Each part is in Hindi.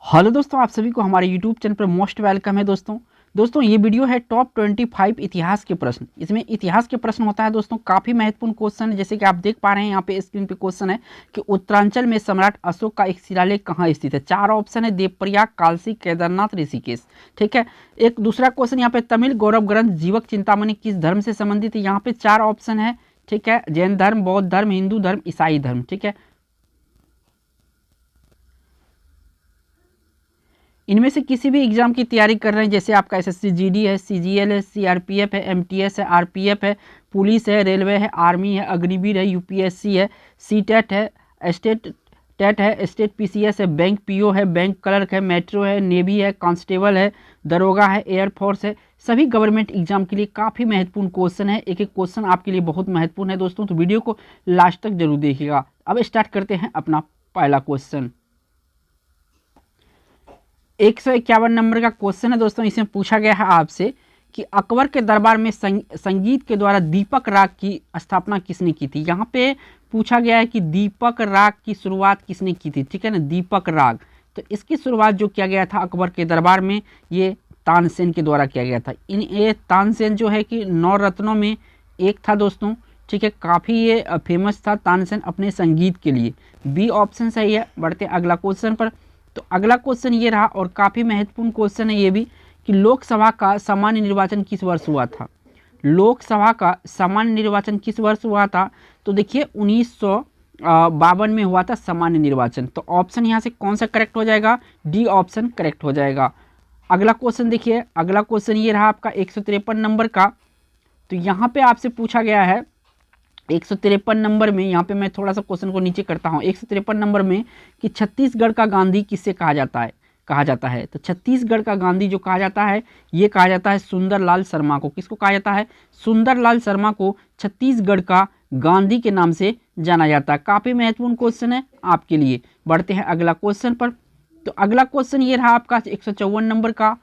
हेलो दोस्तों, आप सभी को हमारे यूट्यूब चैनल पर मोस्ट वेलकम है। दोस्तों ये वीडियो है टॉप 25 इतिहास के प्रश्न। इसमें इतिहास के प्रश्न होता है दोस्तों, काफ़ी महत्वपूर्ण क्वेश्चन है। जैसे कि आप देख पा रहे हैं यहाँ पे स्क्रीन पे क्वेश्चन है कि उत्तरांचल में सम्राट अशोक का एक शिलालेख कहाँ स्थित है। 4 ऑप्शन है, देवप्रयाग, कालसी, केदारनाथ, ऋषिकेश। ठीक है। एक दूसरा क्वेश्चन यहाँ पे, तमिल गौरव ग्रंथ जीवक चिंतामणि किस धर्म से संबंधित है। यहाँ पे 4 ऑप्शन है। ठीक है, जैन धर्म, बौद्ध धर्म, हिंदू धर्म, ईसाई धर्म। ठीक है, इनमें से किसी भी एग्जाम की तैयारी कर रहे हैं, जैसे आपका एसएससी जीडी है, सीजीएल है, सीआरपीएफ है, एमटीएस है, आरपीएफ है, पुलिस है, रेलवे है, आर्मी है, अग्निवीर है, यूपीएससी है, सीटेट है, स्टेट टेट है, स्टेट पीसीएस है, बैंक पीओ है, बैंक क्लर्क है, मेट्रो है, नेवी है, कांस्टेबल है, दरोगा है, एयरफोर्स है। सभी गवर्नमेंट एग्जाम के लिए काफ़ी महत्वपूर्ण क्वेश्चन है। एक एक क्वेश्चन आपके लिए बहुत महत्वपूर्ण है दोस्तों, तो वीडियो को लास्ट तक जरूर देखिएगा। अब स्टार्ट करते हैं अपना पहला क्वेश्चन। 151 नंबर का क्वेश्चन है दोस्तों। इसमें पूछा गया है आपसे कि अकबर के दरबार में संगीत के द्वारा दीपक राग की स्थापना किसने की थी। यहाँ पे पूछा गया है कि दीपक राग की शुरुआत किसने की थी। ठीक है ना, दीपक राग। तो इसकी शुरुआत जो किया गया था अकबर के दरबार में, ये तानसेन के द्वारा किया गया था। ये तानसेन जो है कि 9 रत्नों में एक था दोस्तों। ठीक है, काफ़ी ये फेमस था तानसेन अपने संगीत के लिए। बी ऑप्शन सही है। बढ़ते हैं अगला क्वेश्चन पर। तो अगला क्वेश्चन ये रहा और काफ़ी महत्वपूर्ण क्वेश्चन है ये भी कि लोकसभा का सामान्य निर्वाचन किस वर्ष हुआ था। लोकसभा का सामान्य निर्वाचन किस वर्ष हुआ था। तो देखिए 1952 में हुआ था सामान्य निर्वाचन। तो ऑप्शन यहाँ से कौन सा करेक्ट हो जाएगा, डी ऑप्शन करेक्ट हो जाएगा। अगला क्वेश्चन देखिए, अगला क्वेश्चन ये रहा आपका 153 नंबर का। तो यहाँ पे आपसे पूछा गया है 153 नंबर में, यहाँ पे मैं थोड़ा सा क्वेश्चन को नीचे करता हूँ। 153 नंबर में कि छत्तीसगढ़ का गांधी किससे कहा जाता है। तो छत्तीसगढ़ का गांधी जो कहा जाता है, ये कहा जाता है सुंदरलाल शर्मा को। किसको कहा जाता है, सुंदरलाल शर्मा को छत्तीसगढ़ का गांधी के नाम से जाना जाता है। काफ़ी महत्वपूर्ण क्वेश्चन है आपके लिए। बढ़ते हैं अगला क्वेश्चन पर। तो अगला क्वेश्चन ये रहा आपका 154 नंबर का।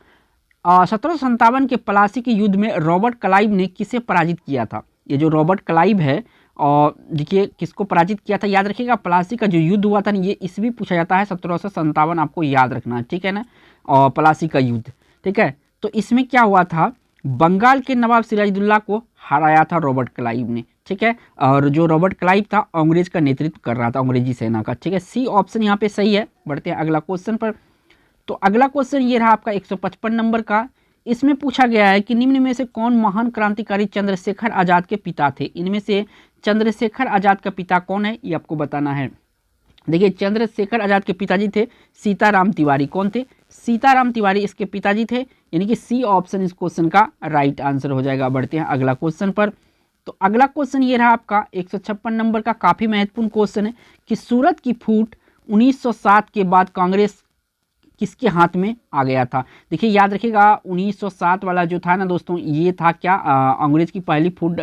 1757 के प्लासी के युद्ध में रॉबर्ट क्लाइव ने किसे पराजित किया था। ये जो रॉबर्ट क्लाइव है, और देखिए किसको पराजित किया था, याद रखिएगा। प्लासी का जो युद्ध हुआ था ना, ये ईस्वी पूछा जाता है 1757, आपको याद रखना है। ठीक है ना, और प्लासी का युद्ध। ठीक है, तो इसमें क्या हुआ था, बंगाल के नवाब सिराजुद्दौला को हराया था रॉबर्ट क्लाइव ने। ठीक है, और जो रॉबर्ट क्लाइव था अंग्रेज का नेतृत्व कर रहा था, अंग्रेजी सेना का। ठीक है, सी ऑप्शन यहाँ पे सही है। बढ़ते हैं अगला क्वेश्चन पर। तो अगला क्वेश्चन ये रहा आपका 155 नंबर का। इसमें पूछा गया है कि निम्न में से कौन महान क्रांतिकारी चंद्रशेखर आजाद के पिता थे। इनमें से चंद्रशेखर आजाद का पिता कौन है, ये आपको बताना है। देखिए चंद्रशेखर आजाद के पिताजी थे सीताराम तिवारी। कौन थे, सीताराम तिवारी इसके पिताजी थे। यानी कि सी ऑप्शन इस क्वेश्चन का राइट आंसर हो जाएगा। बढ़ते हैं अगला क्वेश्चन पर। तो अगला क्वेश्चन ये रहा आपका 156 नंबर का। काफ़ी महत्वपूर्ण क्वेश्चन है कि सूरत की फूट 1907 के बाद कांग्रेस किसके हाथ में आ गया था। देखिए याद रखिएगा 1907 वाला जो था ना दोस्तों, ये था क्या, अंग्रेज की पहली फूट,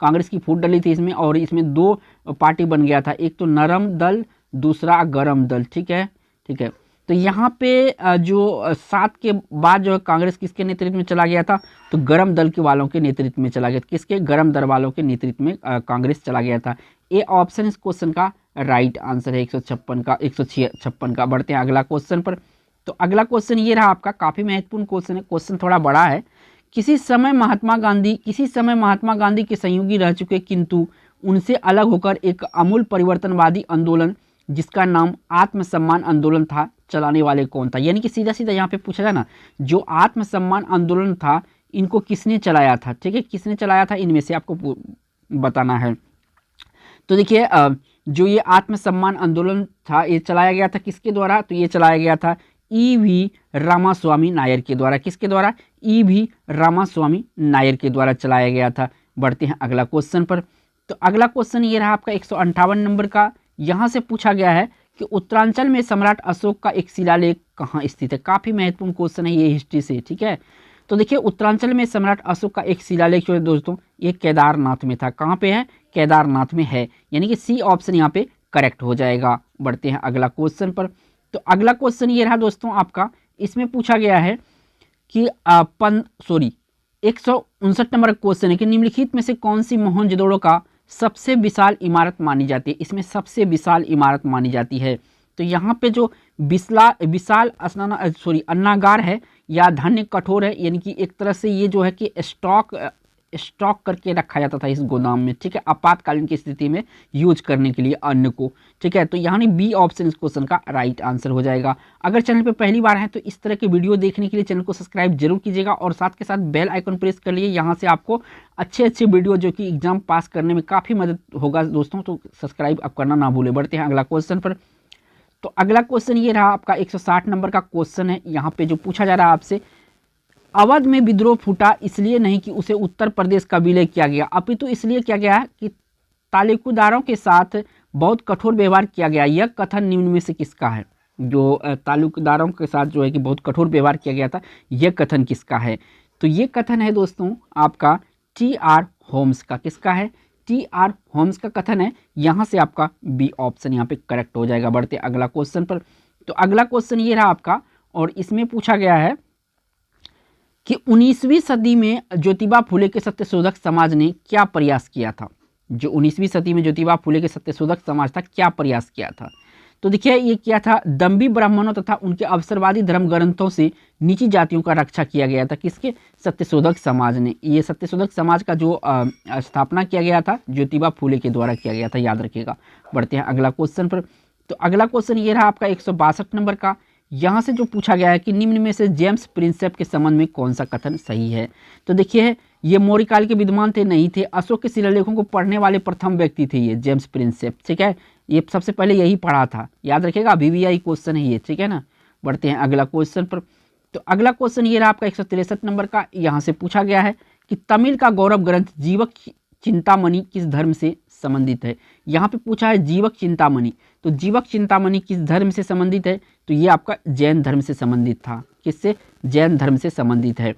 कांग्रेस की फूट डली थी इसमें। और इसमें 2 पार्टी बन गया था, एक तो नरम दल, दूसरा गरम दल। ठीक है, ठीक है। तो यहाँ पे जो 7 के बाद जो है कांग्रेस किसके नेतृत्व में चला गया था, तो गरम दल के वालों के नेतृत्व में चला गया। किसके, गरम दल वालों के नेतृत्व में कांग्रेस चला गया था। ए ऑप्शन इस क्वेश्चन का राइट आंसर है 156 का। बढ़ते हैं अगला क्वेश्चन पर। तो अगला क्वेश्चन ये रहा आपका, काफ़ी महत्वपूर्ण क्वेश्चन है। क्वेश्चन थोड़ा बड़ा है। किसी समय महात्मा गांधी के सहयोगी रह चुके किंतु उनसे अलग होकर एक अमूल परिवर्तनवादी आंदोलन जिसका नाम आत्मसम्मान आंदोलन था, चलाने वाले कौन था। यानी कि सीधा सीधा यहाँ पे पूछा जाए ना, जो आत्मसम्मान आंदोलन था इनको किसने चलाया था। ठीक है, किसने चलाया था, इनमें से आपको बताना है। तो देखिए जो ये आत्मसम्मान आंदोलन था, ये चलाया गया था किसके द्वारा, तो ये चलाया गया था ई.वी. रामास्वामी नायर के द्वारा। किसके द्वारा, ई.वी. रामास्वामी नायर के द्वारा चलाया गया था। बढ़ते हैं अगला क्वेश्चन पर। तो अगला क्वेश्चन ये रहा आपका 158 नंबर का। यहाँ से पूछा गया है कि उत्तरांचल में सम्राट अशोक का एक शिलालेख कहाँ स्थित है। काफ़ी महत्वपूर्ण क्वेश्चन है ये हिस्ट्री से। ठीक है, तो देखिए उत्तरांचल में सम्राट अशोक का एक शिलालेख जो है दोस्तों, ये केदारनाथ में था। कहाँ पे है, केदारनाथ में है। यानी कि सी ऑप्शन यहाँ पे करेक्ट हो जाएगा। बढ़ते हैं अगला क्वेश्चन पर। तो अगला क्वेश्चन ये रहा दोस्तों आपका। इसमें पूछा गया है कि 159 नंबर क्वेश्चन है कि निम्नलिखित में से कौन सी मोहनजोदड़ो का सबसे विशाल इमारत मानी जाती है। इसमें सबसे विशाल इमारत मानी जाती है। तो यहाँ पे जो विशाल अन्नागार है या धान्य कठोर है, यानी कि एक तरह से ये जो है कि स्टॉक करके रखा जाता था इस गोदाम में, ठीक है, आपातकालीन की स्थिति में यूज करने के लिए अन्न को, ठीक है। तो यहाँ बी ऑप्शन इस क्वेश्चन का राइट आंसर हो जाएगा। अगर चैनल पे पहली बार है तो इस तरह के वीडियो देखने के लिए चैनल को सब्सक्राइब जरूर कीजिएगा और साथ के साथ बेल आइकन प्रेस कर लिए, यहाँ से आपको अच्छे वीडियो जो कि एग्जाम पास करने में काफ़ी मदद होगा दोस्तों, तो सब्सक्राइब आप करना ना भूलें। बढ़ते हैं अगला क्वेश्चन पर। तो अगला क्वेश्चन ये रहा आपका 160 नंबर का क्वेश्चन है। यहाँ पे जो पूछा जा रहा है आपसे, अवध में विद्रोह फूटा इसलिए नहीं कि उसे उत्तर प्रदेश का विलय किया गया, अपितु इसलिए किया गया कि तालुकदारों के साथ बहुत कठोर व्यवहार किया गया। यह कथन निम्न में से किसका है? जो तालुकदारों के साथ जो है कि बहुत कठोर व्यवहार किया गया था, यह कथन किसका है? तो ये कथन है दोस्तों आपका टी.आर. होम्स का। किसका है? टी.आर. होम्स का कथन है। यहाँ से आपका बी ऑप्शन यहाँ पे करेक्ट हो जाएगा। बढ़ते अगला क्वेश्चन पर। तो अगला क्वेश्चन ये रहा आपका, और इसमें पूछा गया है कि 19वीं सदी में ज्योतिबा फुले के सत्यशोधक समाज ने क्या प्रयास किया था? जो 19वीं सदी में ज्योतिबा फुले के सत्यशोधक समाज था, क्या प्रयास किया था? तो देखिए ये किया था, दम्भी ब्राह्मणों तथा उनके अवसरवादी धर्म ग्रंथों से नीची जातियों का रक्षा किया गया था। किसके? सत्यशोधक समाज ने। ये सत्यशोधक समाज का जो स्थापना किया गया था ज्योतिबा फुले के द्वारा किया गया था, याद रखिएगा। बढ़ते हैं अगला क्वेश्चन पर। तो अगला क्वेश्चन ये रहा आपका 162 नंबर का। यहाँ से जो पूछा गया है कि निम्न में से जेम्स प्रिंसेप के संबंध में कौन सा कथन सही है? तो देखिए ये मौर्य काल के विद्वान थे, नहीं थे, अशोक के शिलालेखों को पढ़ने वाले प्रथम व्यक्ति थे ये जेम्स प्रिंसेप, ठीक है। ये सबसे पहले यही पढ़ा था, याद रखिएगा, VVI क्वेश्चन है ये, ठीक है ना। बढ़ते हैं अगला क्वेश्चन पर। तो अगला क्वेश्चन ये रहा आपका 163 नंबर का। यहाँ से पूछा गया है कि तमिल का गौरव ग्रंथ जीवक चिंतामणि किस धर्म से संबंधित है? यहाँ पे पूछा है जीवक चिंतामणि, तो जीवक चिंतामणि किस धर्म से संबंधित है? तो ये आपका जैन धर्म से संबंधित था। किससे? जैन धर्म से संबंधित है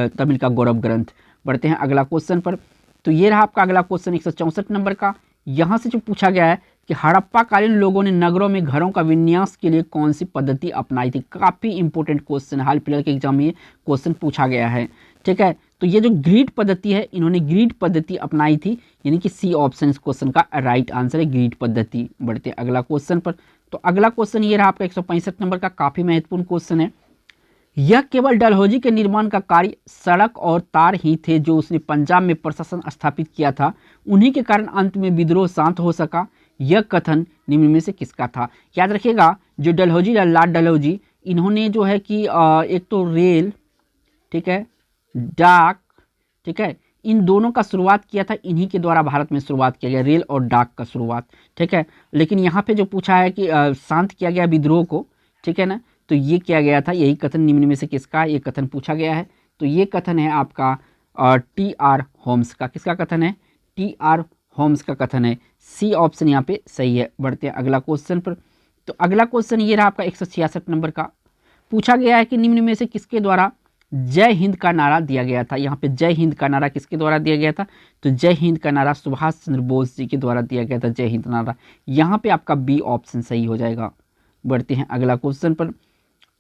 तमिल का गौरव ग्रंथ। बढ़ते हैं अगला क्वेश्चन पर। तो ये रहा आपका अगला क्वेश्चन 164 नंबर का। यहाँ से जो पूछा गया है कि हड़प्पा कालीन लोगों ने नगरों में घरों का विन्यास के लिए कौन सी पद्धति अपनाई थी? काफ़ी इंपॉर्टेंट क्वेश्चन, हाल फिलहाल के एग्जाम में ये क्वेश्चन पूछा गया है, ठीक है। तो ये जो ग्रिड पद्धति है, इन्होंने ग्रिड पद्धति अपनाई थी, यानी कि सी ऑप्शन इस क्वेश्चन का राइट आंसर है, ग्रिड पद्धति। बढ़ते हैं अगला क्वेश्चन पर। तो अगला क्वेश्चन ये रहा आपका 165 नंबर का, काफ़ी महत्वपूर्ण क्वेश्चन है। यह केवल डलहौजी के निर्माण का कार्य सड़क और तार ही थे जो उसने पंजाब में प्रशासन स्थापित किया था, उन्हीं के कारण अंत में विद्रोह शांत हो सका। यह कथन निम्न में से किसका था? याद रखिएगा, जो डलहौजी लॉर्ड डलहौजी, इन्होंने जो है कि एक तो रेल, ठीक है, डाक, ठीक है, इन दोनों का शुरुआत किया था, इन्हीं के द्वारा भारत में शुरुआत किया गया रेल और डाक का शुरुआत, ठीक है। लेकिन यहाँ पे जो पूछा है कि शांत किया गया विद्रोह को, ठीक है ना, तो ये किया गया था, यही कथन निम्न में से किसका, ये कथन पूछा गया है। तो ये कथन है आपका टी.आर. होम्स का। किसका कथन है? टी.आर. होम्स का कथन है। सी ऑप्शन यहाँ पे सही है। बढ़ते हैं अगला क्वेश्चन पर। तो अगला क्वेश्चन ये रहा आपका 166 नंबर का। पूछा गया है कि निम्न में से किसके द्वारा जय हिंद का नारा दिया गया था? यहाँ पे जय हिंद का नारा किसके द्वारा दिया गया था? तो जय हिंद का नारा सुभाष चंद्र बोस जी के द्वारा दिया गया था, जय हिंद नारा। यहाँ पे आपका बी ऑप्शन सही हो जाएगा। बढ़ते हैं अगला क्वेश्चन पर।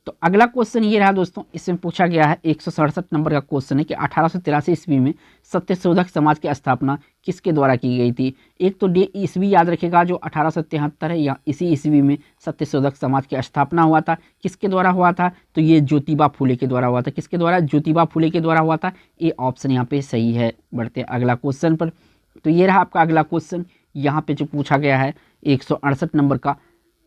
तो अगला क्वेश्चन ये रहा दोस्तों, इसमें पूछा गया है 167 नंबर का क्वेश्चन है कि 1883 ईस्वी में सत्यशोधक समाज की स्थापना किसके द्वारा की गई थी? एक तो डे ईस्वी याद रखेगा जो 1873 है, या इसी ईस्वी में सत्यशोधक समाज की स्थापना हुआ था। किसके द्वारा हुआ था? तो ये ज्योतिबा फुले के द्वारा हुआ था। किसके द्वारा? ज्योतिबा फुले के द्वारा हुआ था। ये ऑप्शन यहाँ पे सही है। बढ़ते हैं अगला क्वेश्चन पर। तो ये रहा आपका अगला क्वेश्चन। यहाँ पे जो पूछा गया है 168 नंबर का,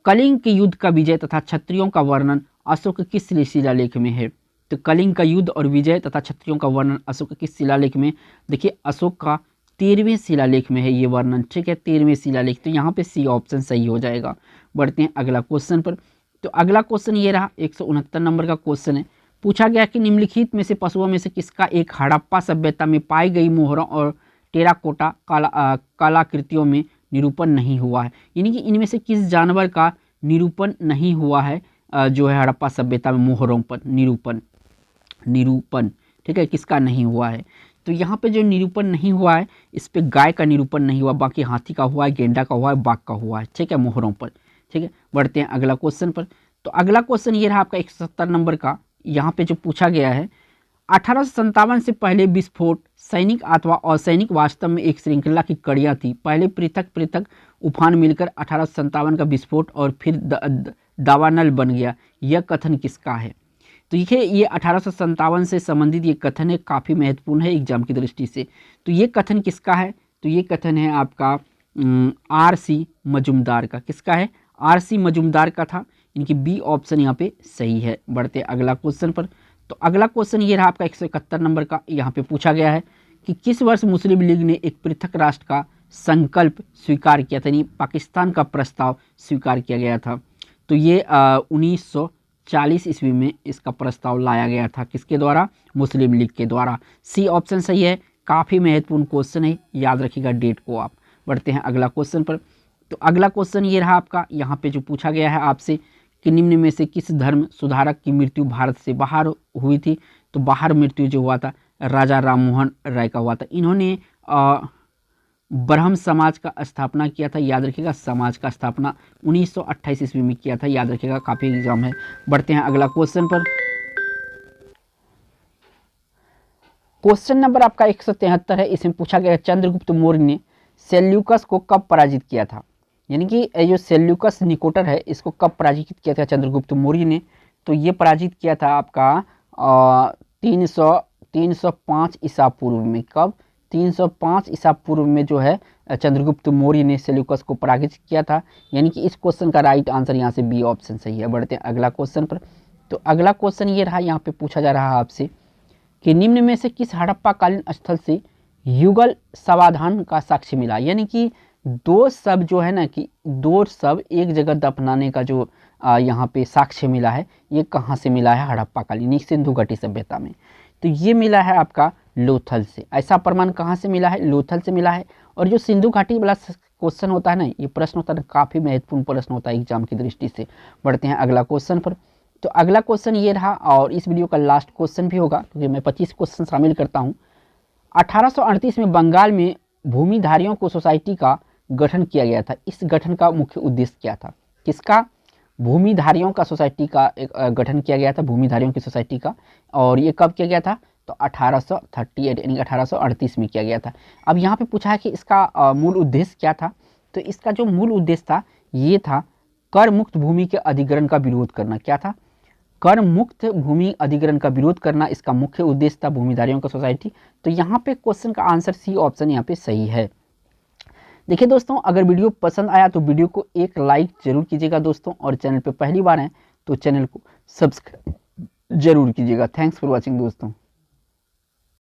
कलिंग के युद्ध का विजय तथा क्षत्रियों का वर्णन अशोक किस शिलालेख में है? तो कलिंग का युद्ध और विजय तथा क्षत्रियों का वर्णन अशोक किस शिलालेख में? देखिए अशोक का 13वें शिलालेख में है ये वर्णन, ठीक है, 13वें शिलालेख। तो यहाँ पे सी ऑप्शन सही हो जाएगा। बढ़ते हैं अगला क्वेश्चन पर। तो अगला क्वेश्चन ये रहा 169 नंबर का क्वेश्चन है। पूछा गया कि निम्नलिखित में से पशुओं में से किसका एक हड़प्पा सभ्यता में पाई गई मोहरों और टेराकोटा कलाकृतियों में निरूपण नहीं हुआ है? यानी कि इनमें से किस जानवर का निरूपण नहीं हुआ है जो है हड़प्पा सभ्यता में मोहरों पर निरूपण, ठीक है, किसका नहीं हुआ है? तो यहाँ पे जो निरूपण नहीं हुआ है, इस पे गाय का निरूपण नहीं हुआ, बाकी हाथी का हुआ है, गेंडा का हुआ है, बाघ का हुआ है, ठीक है, मोहरों पर, ठीक है। बढ़ते हैं अगला क्वेश्चन पर। तो अगला क्वेश्चन ये रहा आपका 170 नंबर का। यहाँ पे जो पूछा गया है 1857 से पहले विस्फोट सैनिक अथवा असैनिक वास्तव में एक श्रृंखला की कड़ियाँ थी। पहले पृथक पृथक उफान मिलकर 1857 का विस्फोट और फिर दावानल बन गया, यह कथन किसका है? तो ये 1857 से संबंधित ये कथन है, काफ़ी महत्वपूर्ण है एग्जाम की दृष्टि से। तो ये कथन किसका है? तो ये कथन है आपका आर.सी. मजुमदार का। किसका है? आर.सी. मजुमदार का था। इनकी बी ऑप्शन यहाँ पे सही है। बढ़ते अगला क्वेश्चन पर। तो अगला क्वेश्चन ये रहा आपका 171 नंबर का। यहाँ पे पूछा गया है कि किस वर्ष मुस्लिम लीग ने एक पृथक राष्ट्र का संकल्प स्वीकार किया था, यानी पाकिस्तान का प्रस्ताव स्वीकार किया गया था? तो ये 1940 ईस्वी में इसका प्रस्ताव लाया गया था। किसके द्वारा? मुस्लिम लीग के द्वारा। सी ऑप्शन सही है। काफ़ी महत्वपूर्ण क्वेश्चन है, याद रखिएगा डेट को आप। बढ़ते हैं अगला क्वेश्चन पर। तो अगला क्वेश्चन ये रहा आपका, यहाँ पे जो पूछा गया है आपसे कि निम्न में से किस धर्म सुधारक की मृत्यु भारत से बाहर हुई थी? तो बाहर मृत्यु जो हुआ था राजा राममोहन राय का हुआ था। इन्होंने ब्रह्म समाज का स्थापना किया था। याद रखिएगा, समाज का स्थापना 1928 ईस्वी में किया था। याद रखिएगा, काफ़ी एग्जाम है। बढ़ते हैं अगला क्वेश्चन पर। क्वेश्चन नंबर आपका 173 है। इसमें पूछा गया चंद्रगुप्त मौर्य ने सेल्यूकस को कब पराजित किया था? यानी कि जो सेल्यूकस निकोटर है इसको कब पराजित किया था चंद्रगुप्त मौर्य ने? तो ये पराजित किया था आपका 305 ईसा पूर्व में। कब? 305 ईसा पूर्व में जो है चंद्रगुप्त मौर्य ने सेल्यूकस को पराजित किया था। यानी कि इस क्वेश्चन का राइट आंसर यहाँ से बी ऑप्शन सही है। बढ़ते हैं अगला क्वेश्चन पर। तो अगला क्वेश्चन ये रहा, यहाँ पे पूछा जा रहा है आपसे कि निम्न में से किस हड़प्पा कालीन स्थल से युगल समाधान का साक्ष्य मिला? यानी कि दो शव जो है ना, कि दो शव एक जगह दफनाने का जो यहाँ पे साक्ष्य मिला है, ये कहाँ से मिला है? हड़प्पा कालीन सिंधु घाटी सभ्यता में। तो ये मिला है आपका लोथल से। ऐसा प्रमाण कहाँ से मिला है? लोथल से मिला है। और जो सिंधु घाटी वाला क्वेश्चन होता है ना, ये प्रश्न होता है ना, काफ़ी महत्वपूर्ण प्रश्न होता है एग्जाम की दृष्टि से। बढ़ते हैं अगला क्वेश्चन पर। तो अगला क्वेश्चन ये रहा और इस वीडियो का लास्ट क्वेश्चन भी होगा, क्योंकि मैं 25 क्वेश्चन शामिल करता हूँ। 1838 में बंगाल में भूमिधारियों को सोसाइटी का गठन किया गया था। इस गठन का मुख्य उद्देश्य क्या था? किसका? भूमिधारियों का सोसाइटी का एक गठन किया गया था, भूमिधारियों की सोसाइटी का। और ये कब किया गया था? तो 1838 यानी 1838 में किया गया था। अब यहाँ पे पूछा है कि इसका मूल उद्देश्य क्या था? तो इसका जो मूल उद्देश्य था ये था कर मुक्त भूमि के अधिग्रहण का विरोध करना। क्या था? कर मुक्त भूमि अधिग्रहण का विरोध करना इसका मुख्य उद्देश्य था, भूमिधारियों का सोसाइटी। तो यहाँ पे क्वेश्चन का आंसर सी ऑप्शन यहाँ पे सही है। देखिए दोस्तों, अगर वीडियो पसंद आया तो वीडियो को एक लाइक जरूर कीजिएगा दोस्तों, और चैनल पे पहली बार हैं तो चैनल को सब्सक्राइब जरूर कीजिएगा। थैंक्स फॉर वॉचिंग दोस्तों।